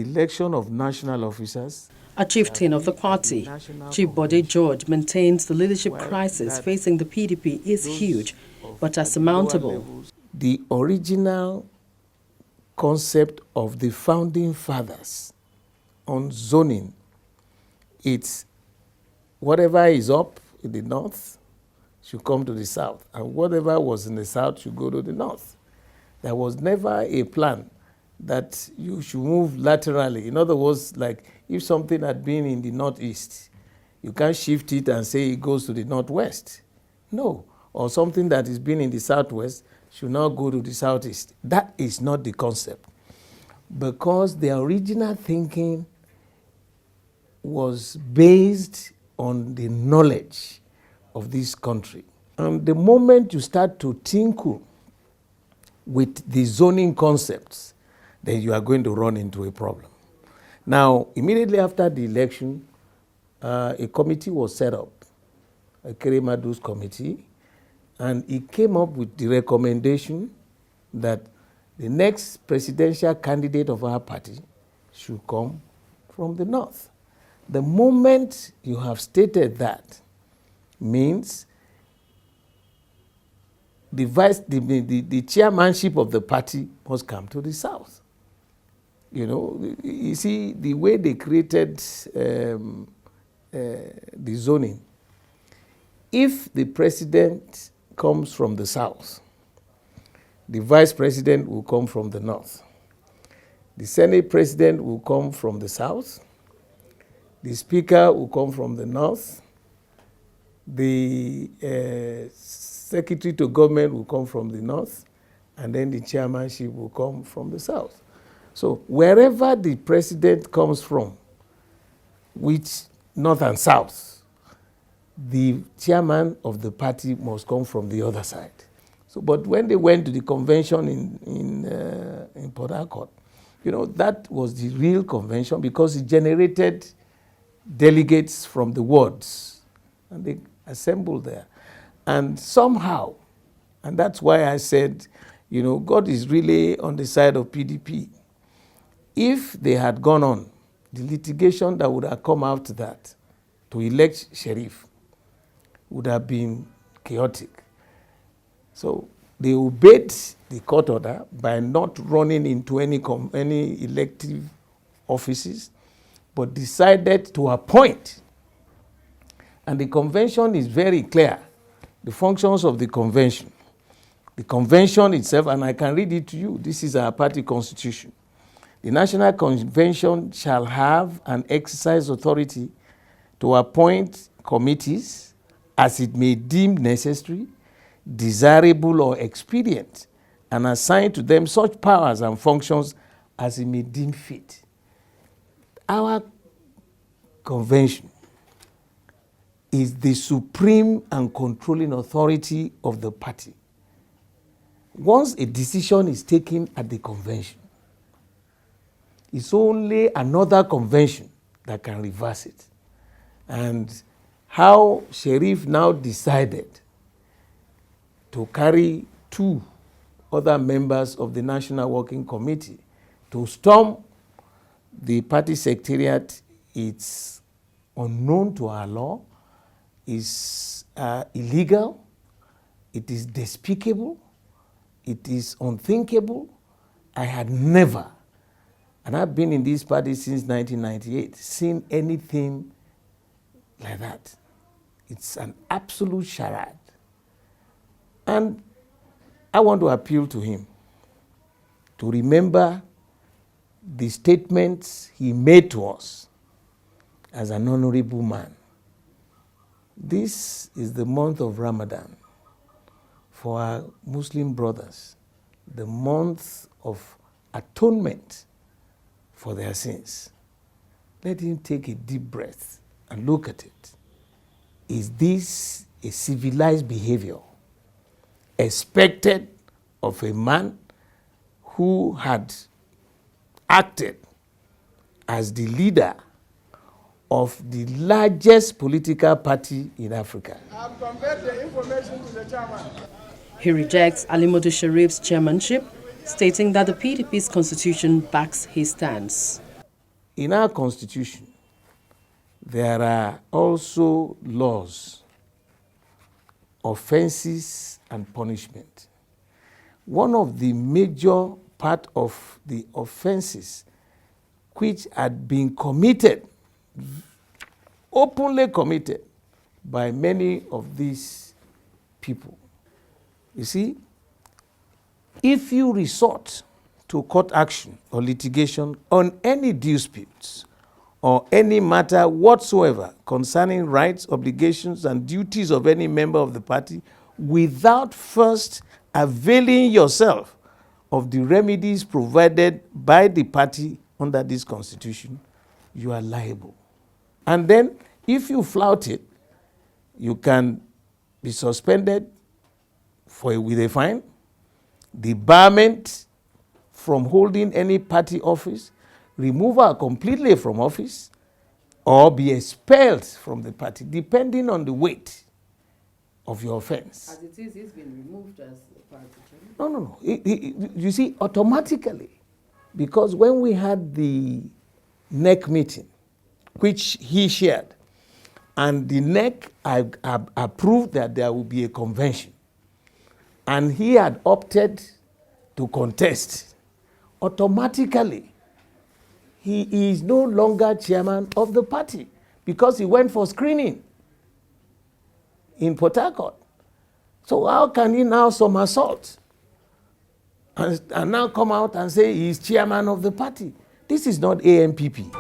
the election of national officers. A chieftain of the party, Chief Bode George, maintains the leadership crisis facing the PDP is huge, but are surmountable. The original concept of the founding fathers on zoning, it's whatever is up in the north should come to the south, and whatever was in the south should go to the north. There was never a plan that you should move laterally. In other words, like if something had been in the northeast, you can't shift it and say it goes to the northwest. No. Or something that is been in the southwest should now go to the southeast. That is not the concept. Because the original thinking was based on the knowledge of this country. And the moment you start to tinkle with the zoning concepts, then you are going to run into a problem. Now, immediately after the election, a committee was set up, a Keremadu's committee, and it came up with the recommendation that the next presidential candidate of our party should come from the north. The moment you have stated that means the chairmanship of the party must come to the south. You know, you see, the way they created the zoning, if the president comes from the south, the vice president will come from the north. The Senate president will come from the south. The speaker will come from the north. The secretary to government will come from the north. And then the chairmanship will come from the south. So wherever the president comes from, which north and south, the chairman of the party must come from the other side. So, but when they went to the convention in Port Harcourt, you know, that was the real convention because it generated delegates from the wards, and they assembled there. And somehow, and that's why I said, you know, God is really on the side of PDP. If they had gone on, the litigation that would have come out that to elect Sheriff would have been chaotic. So they obeyed the court order by not running into any elective offices, but decided to appoint. And the convention is very clear, the functions of the convention. The convention itself, and I can read it to you, this is our party constitution. The National Convention shall have and exercise authority to appoint committees as it may deem necessary, desirable, or expedient, and assign to them such powers and functions as it may deem fit. Our convention is the supreme and controlling authority of the party. Once a decision is taken at the convention, it's only another convention that can reverse it. And how Sheriff now decided to carry two other members of the National Working Committee to storm the party secretariat, it's unknown to our law, is illegal, it is despicable, it is unthinkable. I had never, and I've been in this party since 1998, seen anything like that. It's an absolute charade. And I want to appeal to him to remember the statements he made to us as an honorable man. This is the month of Ramadan for our Muslim brothers, the month of atonement for their sins. Let him take a deep breath and look at it. Is this a civilized behavior expected of a man who had acted as the leader of the largest political party in Africa? I've conveyed the information to the chairman. He rejects Ali Modu Sharif's chairmanship, stating that the PDP's constitution backs his stance. in our constitution, there are also laws, offenses and punishment. One of the major part of the offenses which had been committed, openly committed by many of these people. You see, if you resort to court action or litigation on any disputes or any matter whatsoever concerning rights, obligations, and duties of any member of the party without first availing yourself of the remedies provided by the party under this constitution, you are liable. And then, if you flout it, you can be suspended with a fine, debarment from holding any party office, removal completely from office, or be expelled from the party, depending on the weight of your offense. As it is, he's been removed as the party chairman. No. You see, automatically, because when we had the NEC meeting, which he shared, and the NEC approved that there will be a convention, and he had opted to contest, automatically, he is no longer chairman of the party because he went for screening in Port Harcourt. So how can he now somersault and now come out and say he is chairman of the party? This is not AMPP.